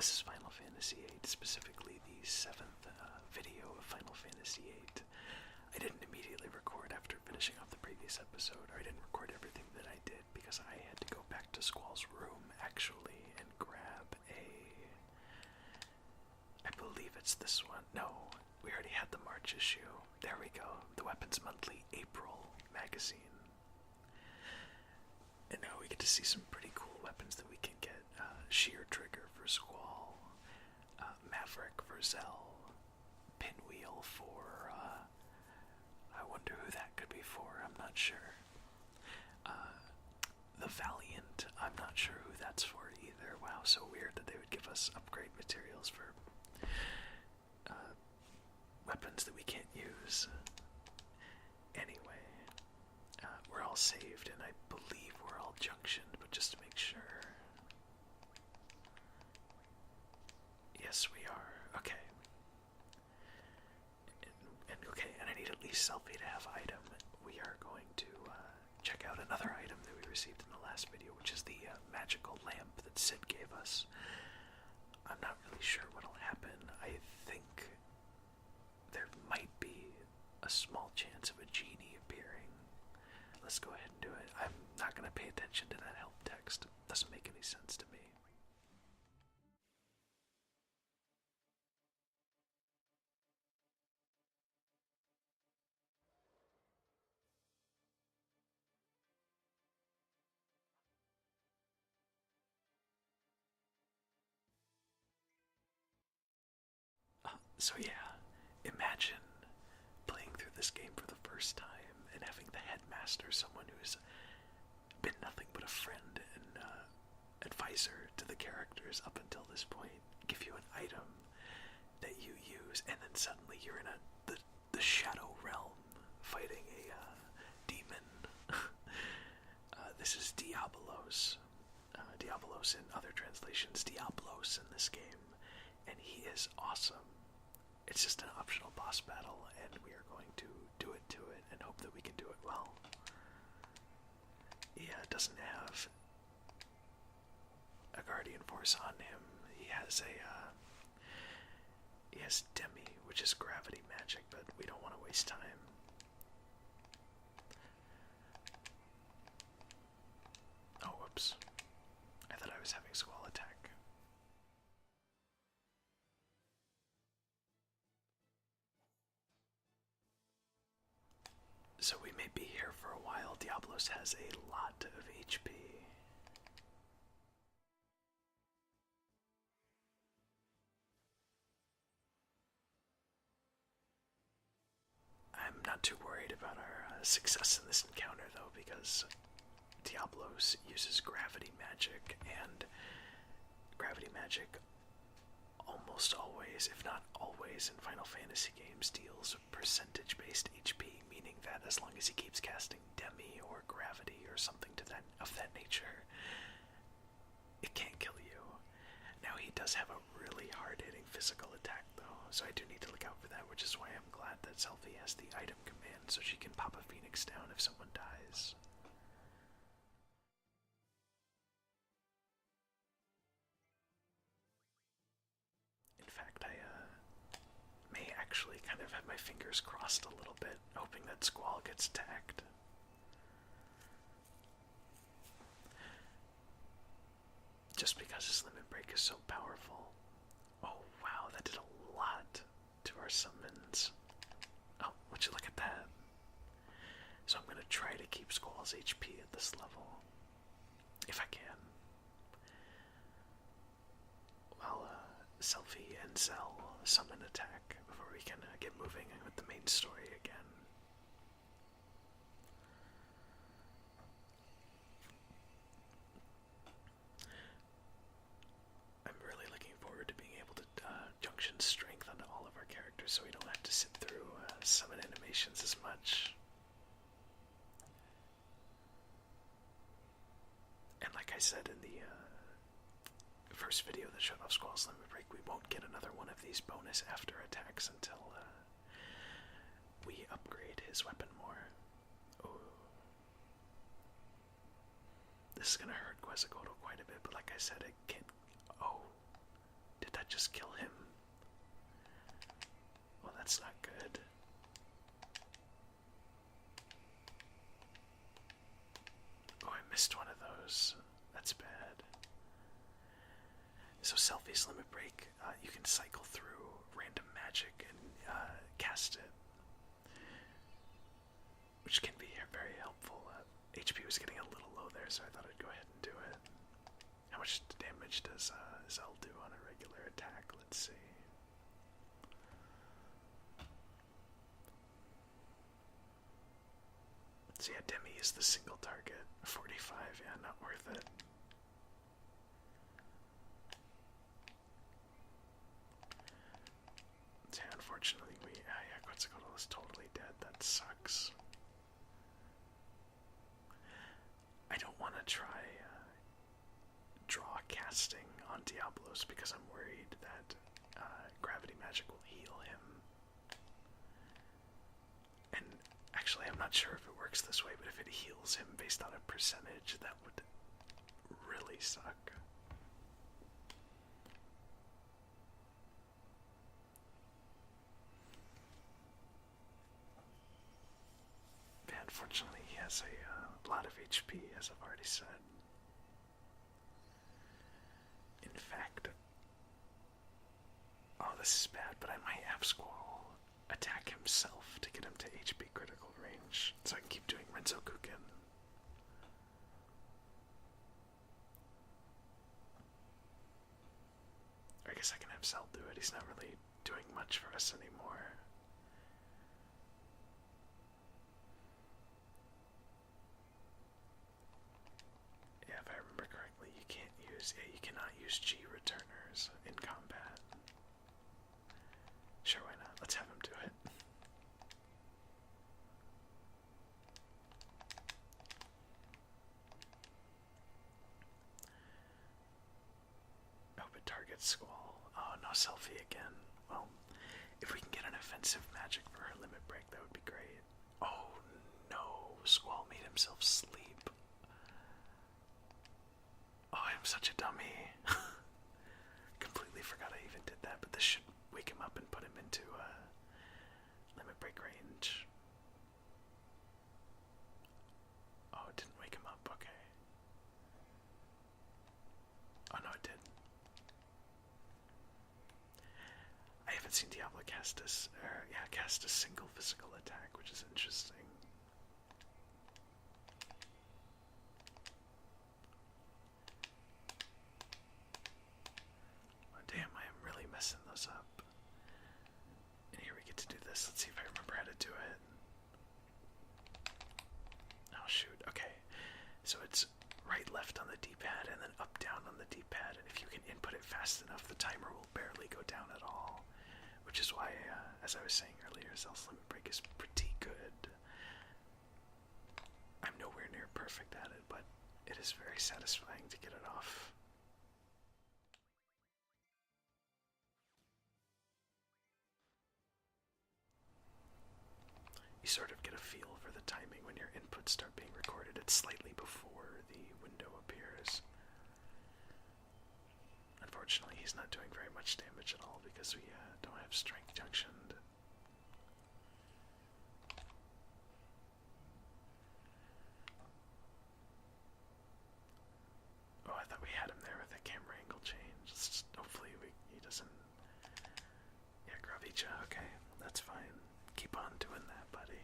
This is Final Fantasy VIII, specifically the 7th video of Final Fantasy VIII. I didn't immediately record after finishing off the previous episode, or I didn't record everything that I did because I had to go back to Squall's room, actually, and grab I believe it's this one. No, we already had the March issue. There we go. The Weapons Monthly April magazine. And now we get to see some pretty cool weapons that we can get. Sheer Trigger for Squall, Maverick for Zell, Pinwheel for, I wonder who that could be for, I'm not sure. The Valiant, I'm not sure who that's for either. Wow, so weird that they would give us upgrade materials for weapons that we can't use. Anyway, we're all saved, and I believe we're all junctioned, but just to make sure. Yes, we are. Okay. And I need at least Selfie to have item. We are going to check out another item that we received in the last video, which is the magical lamp that Sid gave us. I'm not really sure what'll happen. I think there might be a small chance of a genie appearing. Let's go ahead and do it. I'm not going to pay attention to that help text. It doesn't make any sense to me. So yeah, imagine playing through this game for the first time and having the headmaster, someone who's been nothing but a friend and advisor to the characters up until this point, give you an item that you use, and then suddenly you're in the shadow realm fighting a demon. This is Diablos. Diablos in other translations, Diablos in this game, and he is awesome. It's just an optional boss battle, and we are going to do it to it and hope that we can do it well. Yeah, it doesn't have a Guardian Force on him. He has Demi, which is gravity magic, but we don't want to waste time. Oh, whoops. I thought I was having Squall attack. So we may be here for a while. Diablos has a lot of HP. I'm not too worried about our success in this encounter, though, because Diablos uses gravity magic, and gravity magic almost always, if not always, in Final Fantasy games deals percentage-based HP, meaning that as long as he keeps casting Demi or Gravity or something of that nature, it can't kill you. Now he does have a really hard-hitting physical attack, though, so I do need to look out for that, which is why I'm glad that Selphie has the item command so she can pop a Phoenix down if someone dies. In fact, I may actually kind of have my fingers crossed a little bit, hoping that Squall gets tagged. Just because his limit break is so powerful. Oh wow, that did a lot to our summons. Oh, would you look at that? So I'm gonna try to keep Squall's HP at this level, if I can. While Selphie and Zell summon attack before we can get moving with the main story again. I'm really looking forward to being able to junction strength onto all of our characters so we don't have to sit through summon animations as much. And like I said in the first video that showed off Squall's limit break, we won't get another one of these bonus after attacks until we upgrade his weapon more. Ooh. This is gonna hurt Quetzalcoatl quite a bit, but like I said, it can't. Oh, Did that just kill him? Well, that's not good. Oh, I missed one of those. That's bad. So Selfie's Limit Break, you can cycle through random magic and cast it, which can be very helpful. HP was getting a little low there, so I thought I'd go ahead and do it. How much damage does Zell do on a regular attack? Let's see. So yeah, Demi is the single target. 45, yeah, not worth it. Yeah, unfortunately, yeah, Quetzalcoatl is totally dead. That sucks. I don't want to try draw casting on Diablos because I'm worried that gravity magic will heal him. And actually, I'm not sure if it works this way, but if it heals him based on a percentage, that would really suck. Yeah, unfortunately, he has a lot of HP, as I've already said. In fact, oh, this is bad, but I might have Squall attack himself to get him to HP critical range, so I can keep doing Renzo Kukin. I guess I can have Cell do it. He's not really doing much for us anymore. Yeah, if I remember correctly, you cannot use G returners in combat. Sure, why not? Let's have him do it. Hope it targets Squall. Oh, no Selfie again. Well, if we can get an offensive magic for her limit break, that would be great. Oh no, Squall made himself sleep. Oh, I'm such a dummy. Completely forgot I even did that, but this should wake him up and put him into limit break range. Oh, it didn't wake him up, okay. Oh no, it did. I haven't seen Diablo cast a single physical attack, which is interesting. Oh, damn, I am really messing those up. And here we get to do this. Let's see if I remember how to do it. Oh, shoot. Okay. So it's right, left on the D-pad, and then up, down on the D-pad. And if you can input it fast enough, the timer will barely go down at all. Which is why, as I was saying earlier, Zell's Limit Break is pretty good. I'm nowhere near perfect at it, but it is very satisfying to get it off. You sort of get a feel for the timing when your inputs start being recorded. It's slightly before the window appears. Unfortunately, he's not doing very much damage at all because we don't have strength junctioned. Oh, I thought we had him there with that camera angle change. Hopefully he doesn't... Yeah, Gravicha, okay, that's fine. Keep on doing that, buddy.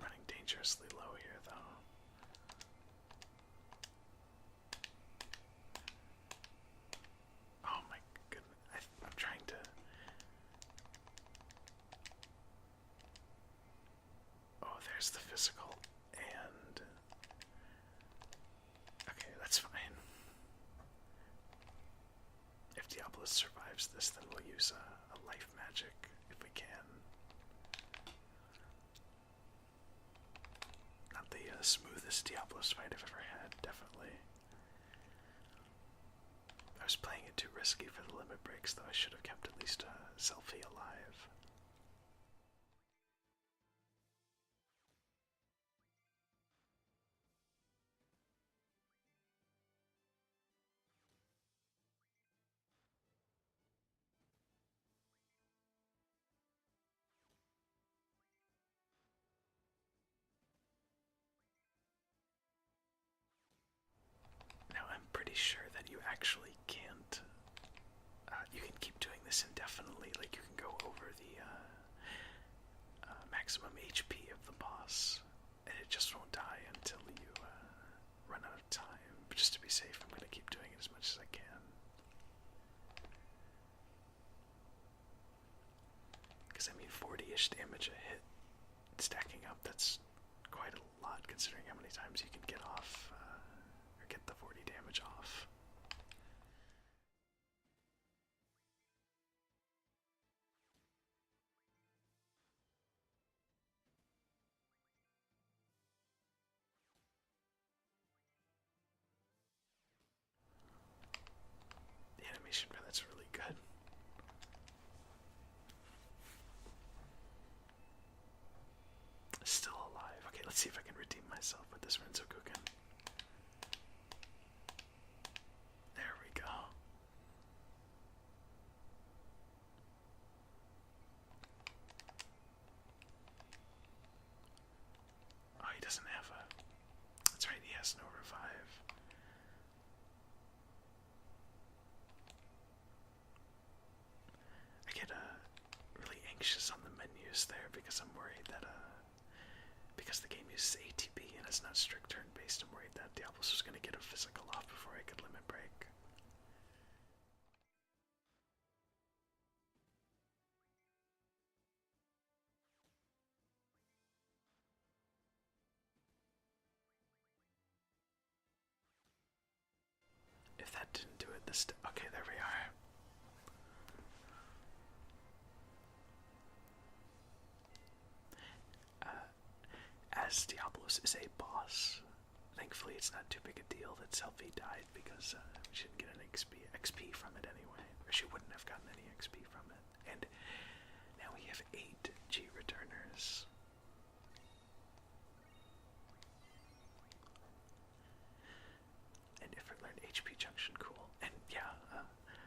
Running dangerously low here, though. Oh my goodness, I'm trying to... Oh, there's the physical, and... Okay, that's fine. If Diablos survives this, then we'll use a life magic, if we can. Not the smoothest Diablos fight I've ever had, definitely. I was playing it too risky for the limit breaks, though I should have kept at least Selfie alive. sure that you actually can't. You can keep doing this indefinitely. Like you can go over the maximum HP of the boss, and it just won't die until you run out of time. But just to be safe, I'm gonna keep doing it as much as I can. Because I mean, 40-ish damage a hit, stacking up, that's quite a lot considering how many times you can get off, or get the 40 damage off. The animation for that's really good. Still alive. Okay, let's see if I can redeem myself with this Renzokuken. There we go. Oh, he doesn't have a... That's right, he has no revive. I get really anxious on the menus there because I'm worried that because the game uses ATB and it's not strict turn-based, I'm worried that Diablos was going to get a physical off before I could limit break. If that didn't do it this time... Okay, there we are. As Diablos is a boss, thankfully it's not too big a deal that Selphie died because she didn't get an XP from it anyway. Or she wouldn't have gotten any XP from it. And now we have 8 G returners. And if I learned HP Junction, cool. And yeah,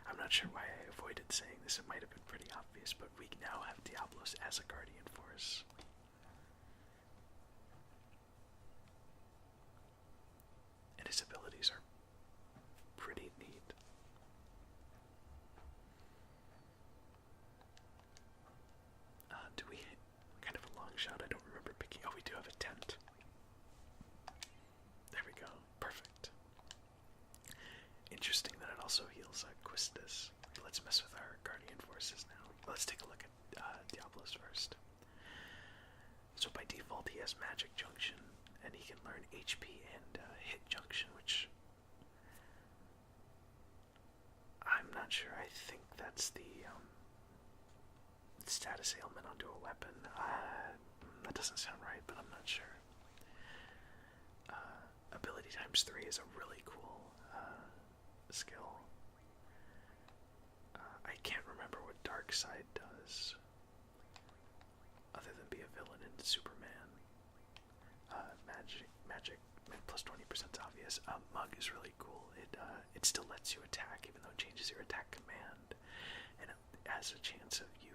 I'm not sure why I avoided saying this, it might have been pretty obvious, but we now have Diablos as a Guardian Force. And his abilities are pretty neat. Do we... Kind of a long shot, I don't remember picking... Oh, we do have a tent. There we go. Perfect. Interesting that it also heals Quistis. Let's mess with our Guardian Forces now. Let's take a look at Diablos first. So by default he has Magic Junction, and he can learn HP and Hit Junction, which I'm not sure. I think that's the status ailment onto a weapon. That doesn't sound right, but I'm not sure. Ability times 3 is a really cool skill. I can't remember what Dark Side does, other than be a villain in Superman. Magic, plus 20% is obvious. Mug is really cool. It still lets you attack, even though it changes your attack command, and it has a chance of you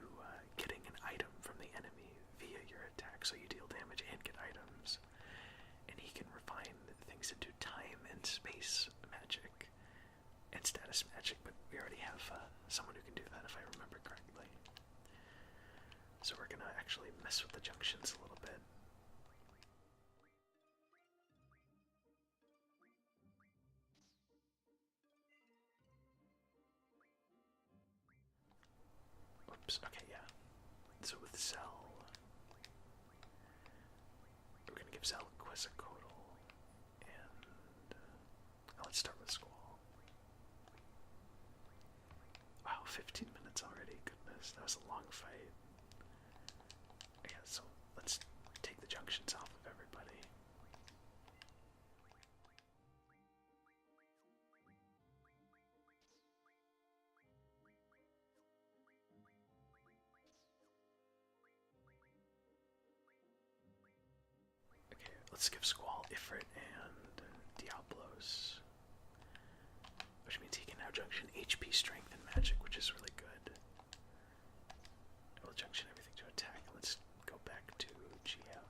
getting an item from the enemy via your attack, so you deal damage and get items. And he can refine things into time and space magic and status magic, but we already have someone who can do that, if I remember correctly. So we're gonna actually mess with the junctions a little bit. Oops, okay, yeah. So with Zell, we're gonna give Zell Quetzalcoatl, and let's start with Squall. Wow, 15 minutes already, goodness, that was a long fight. Yeah, so let's take the junctions off of everybody. Okay, let's give Squall, Ifrit, and Diablos. Which means he can now junction HP, Strength, and Magic, which is really good. We'll junction everything to attack. Let's go back to GF,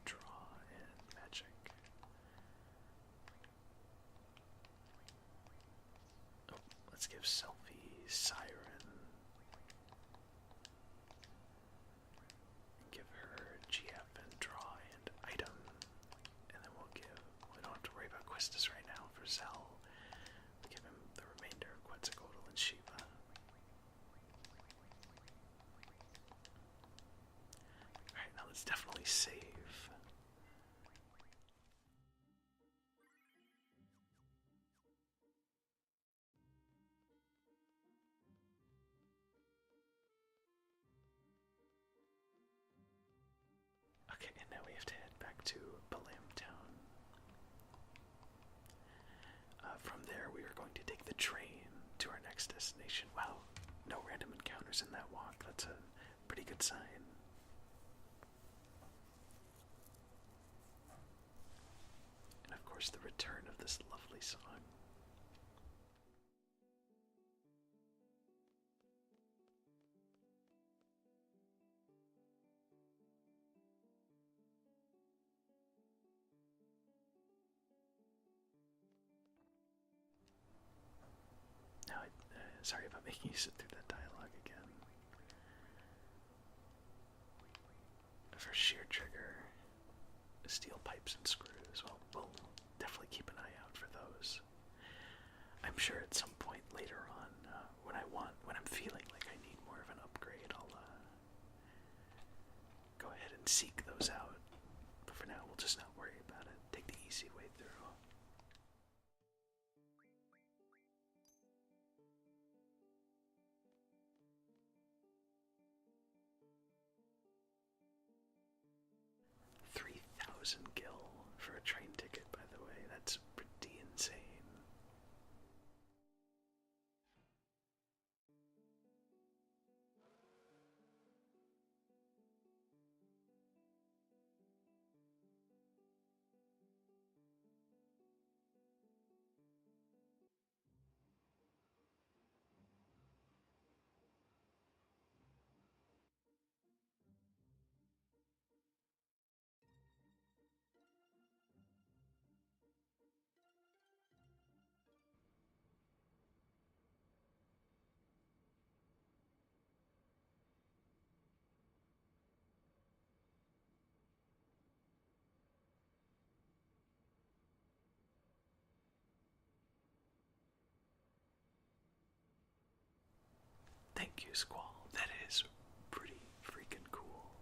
Draw, and Magic. Okay, and now we have to head back to Balam Town. From there, we are going to take the train to our next destination. Wow, no random encounters in that walk. That's a pretty good sign. And of course, the return of this lovely song. Now, sorry about making you sit through that dialogue again. For shear trigger, steel pipes and screws. Well, we'll definitely keep an eye out for those. I'm sure at some point later on, when I'm feeling like I need more of an upgrade, I'll go ahead and seek those out. But for now, we'll just not worry about it. Take the easy way through. 3,000 gil for a train ticket, by the way. That's pretty insane. Thank you, Squall. That is pretty freaking cool.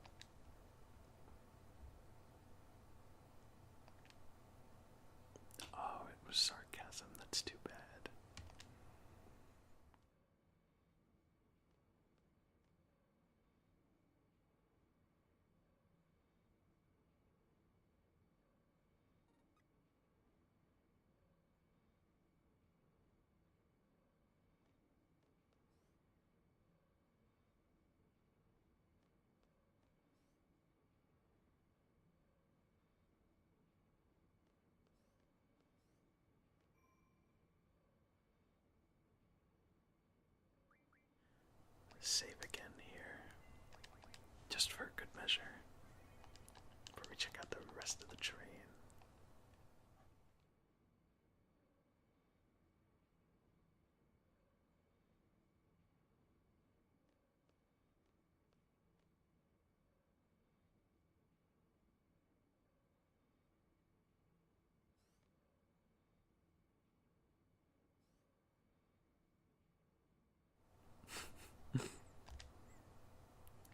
Oh, it was sarcasm. That's too bad. Save again here, just for good measure, before we check out the rest of the train.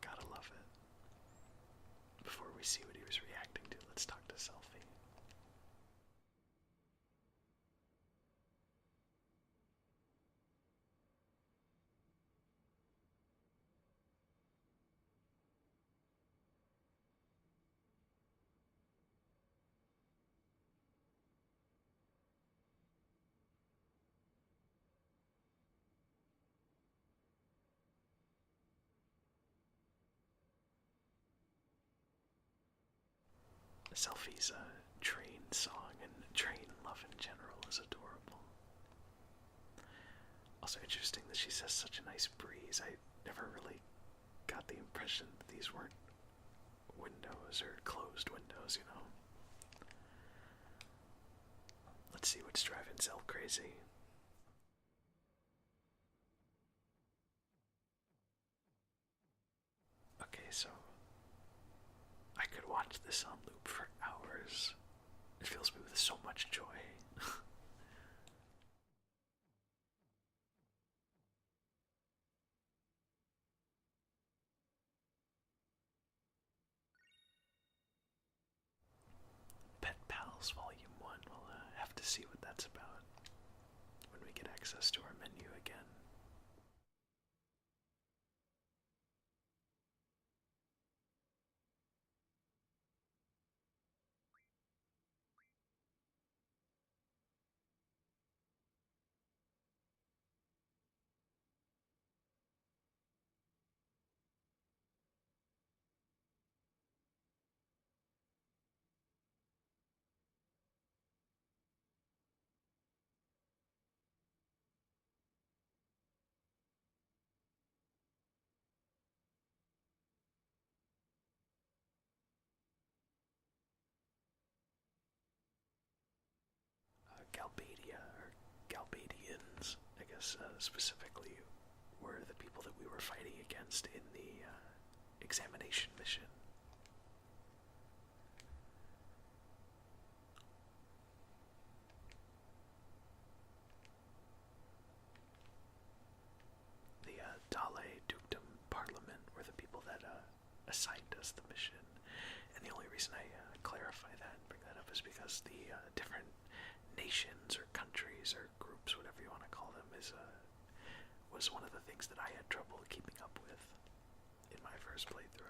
Gotta love it. Before we see what he was reacting to, let's talk to Selfie. Selfie's train song and train love in general is adorable. Also interesting that she says such a nice breeze. I never really got the impression that these weren't windows or closed windows, you know. Let's see what's driving Zell crazy. Okay, so I could watch this on loop for hours. It fills me with so much joy. Pet Pals Volume 1, we'll have to see what that's about when we get access to our menu again. specifically were the people that we were fighting against in the examination mission. The Dale Dukedom Parliament were the people that assigned us the mission. And the only reason I clarify that and bring that up is because the different nations or countries or groups, whatever you want to call them, was one of the things that I had trouble keeping up with in my first playthrough.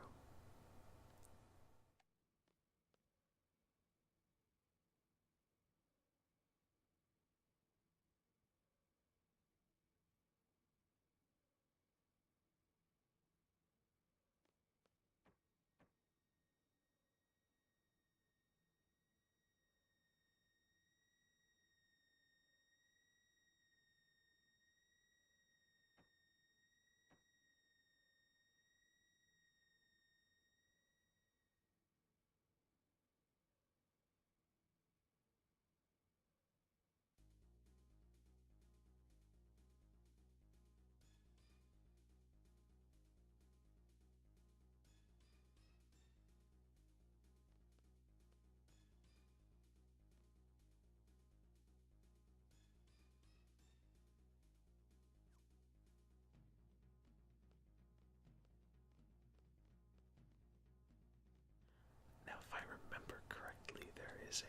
Now, if I remember correctly, there is a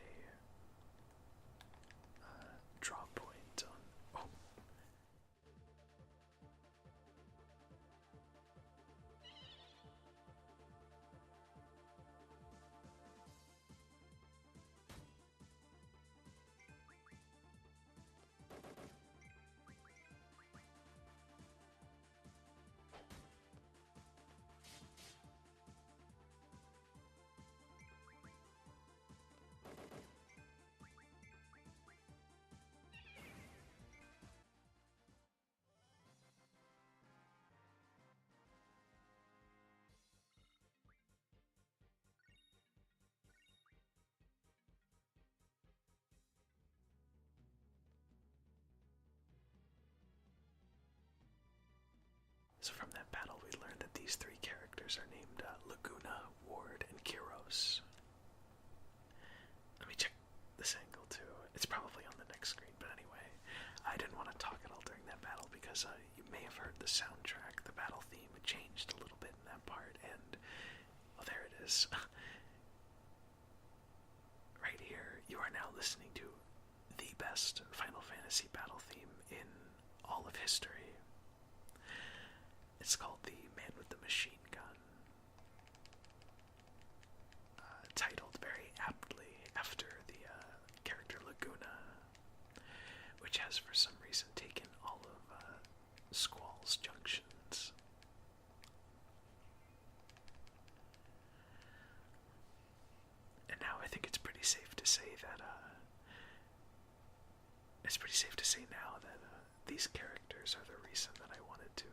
draw point on. Oh. So from that battle, we learned that these three characters are named Laguna, Ward, and Kiros. Let me check this angle too. It's probably on the next screen, but anyway, I didn't want to talk at all during that battle because you may have heard the soundtrack. The battle theme changed a little bit in that part, and oh, there it is. Right here, you are now listening to the best Final Fantasy battle theme in all of history. It's called The Man with the Machine Gun, titled very aptly after the character Laguna, which has for some reason taken all of Squall's junctions. And now I think it's pretty safe to say that these characters are the reason that I wanted to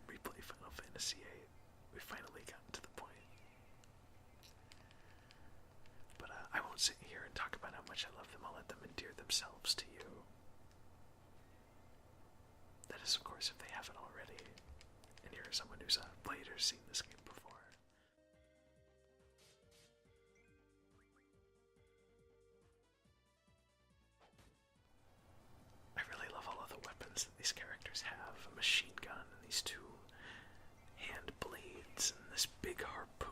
replay Final Fantasy VIII. We finally gotten to the point. But I won't sit here and talk about how much I love them. I'll let them endear themselves to you. That is, of course, if they haven't already. And you're someone who's played or seen this game before. I really love all of the weapons that these characters have. A machine gun and these two hand blades and this big harpoon.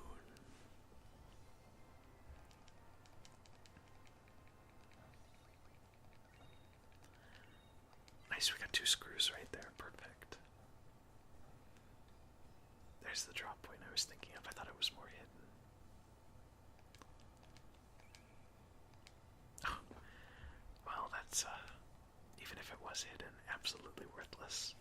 Nice, we got two screws right there. Perfect. There's the drop point I was thinking of. I thought it was more hidden. Oh, well, that's, even if it was hidden, absolutely worthless.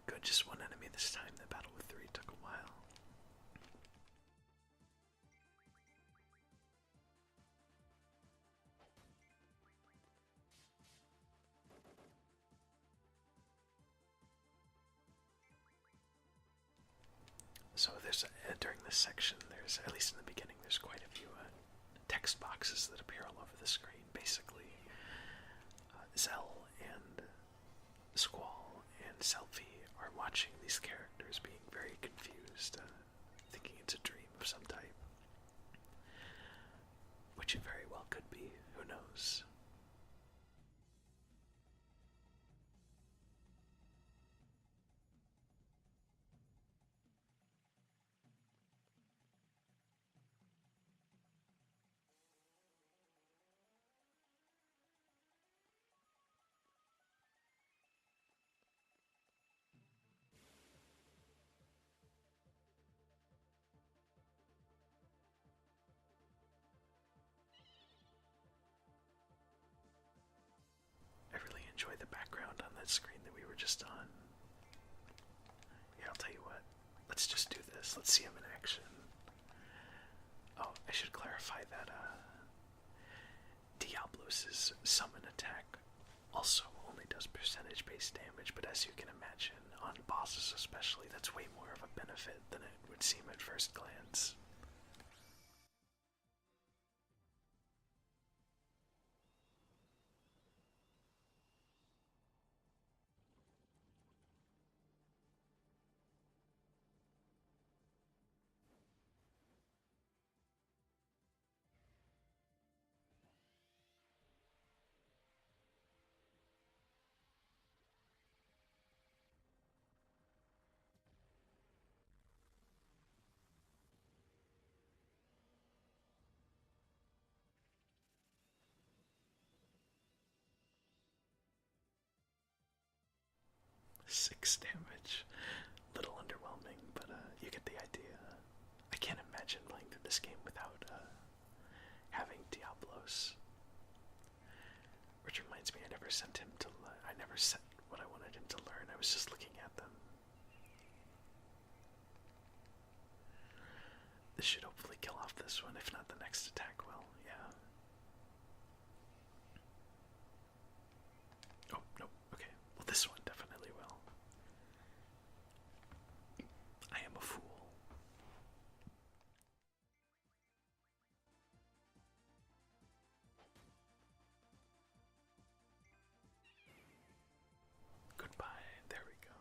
Good, just one enemy this time. The battle with three took a while. So there's during this section, there's at least in the beginning, there's quite a few text boxes that appear all over the screen. Basically, Zell and Squall and Selfie are watching these characters being very confused, thinking it's a dream of some type, which it very well could be. Who knows? I really enjoy the background on that screen that we were just on. Yeah, I'll tell you what. Let's just do this. Let's see him in action. Oh, I should clarify that Diablos' summon attack also only does percentage-based damage, but as you can imagine, on bosses especially, that's way more of a benefit than it would seem at first glance. Six damage. Little underwhelming, but you get the idea. I can't imagine playing through this game without having Diablos. Which reminds me, I never sent him to. I never set what I wanted him to learn. I was just looking at them. This should hopefully kill off this one, if not the next attack will. Yeah. Oh, no. Okay. Well, this one definitely will. I am a fool. Goodbye. There we go.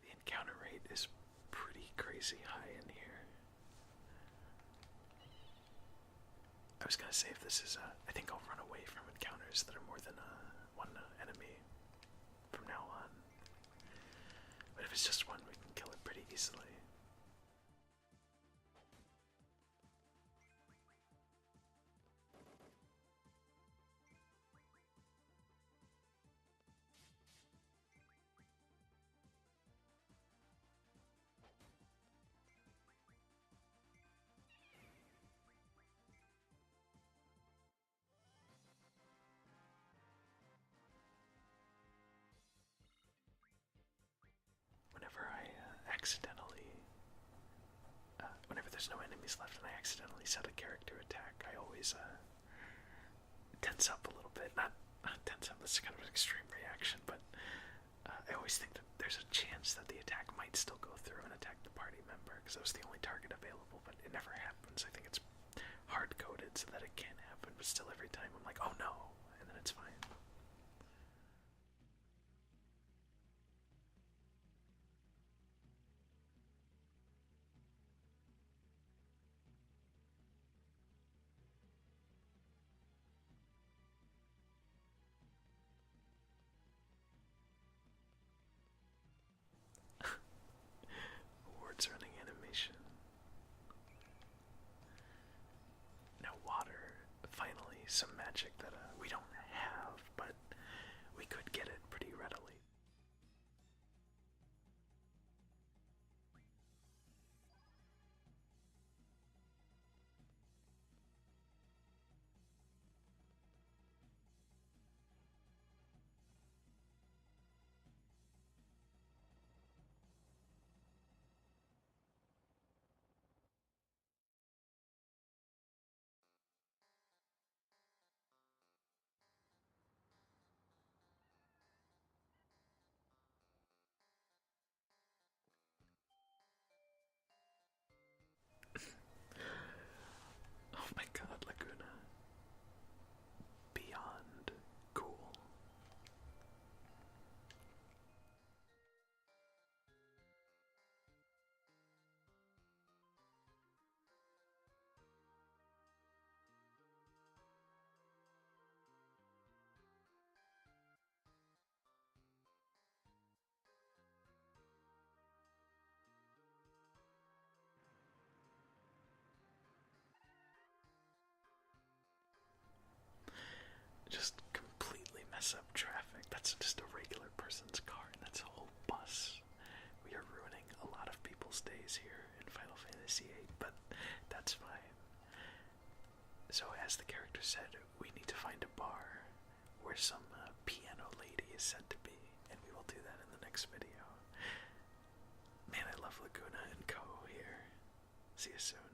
The encounter rate is pretty crazy high in here. I was gonna say if this is I think I'll run away from encounters that are more than one enemy from now on. But if it's just one, we can kill it pretty easily. Whenever I whenever there's no enemies left and I accidentally set a character attack, I always tense up a little bit. Not tense up, that's kind of an extreme reaction, but I always think that there's a chance that the attack might still go through and attack the party member, because that was the only target available, but it never happens. I think it's hard-coded so that it can happen, but still every time I'm like, oh no, and then it's fine. Words running animation. Now water, finally some magic that we don't have, but we could get it pretty readily. mess up traffic. That's just a regular person's car, and that's a whole bus. We are ruining a lot of people's days here in Final Fantasy VIII, but that's fine. So, as the character said, we need to find a bar where some piano lady is said to be, and we will do that in the next video. Man, I love Laguna and Co. here. See you soon.